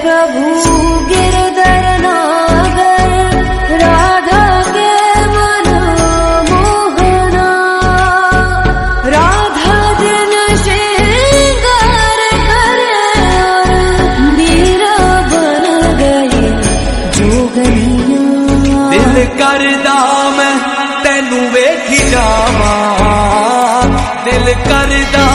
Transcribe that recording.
प्रभु गिरधर नागर, राधा के मन मोहना। राधा दिन श्रृंगार करे, मीरा बन गई जोगनिया। दिल करदा मैं तेनू वेखी जावां, दिल करदा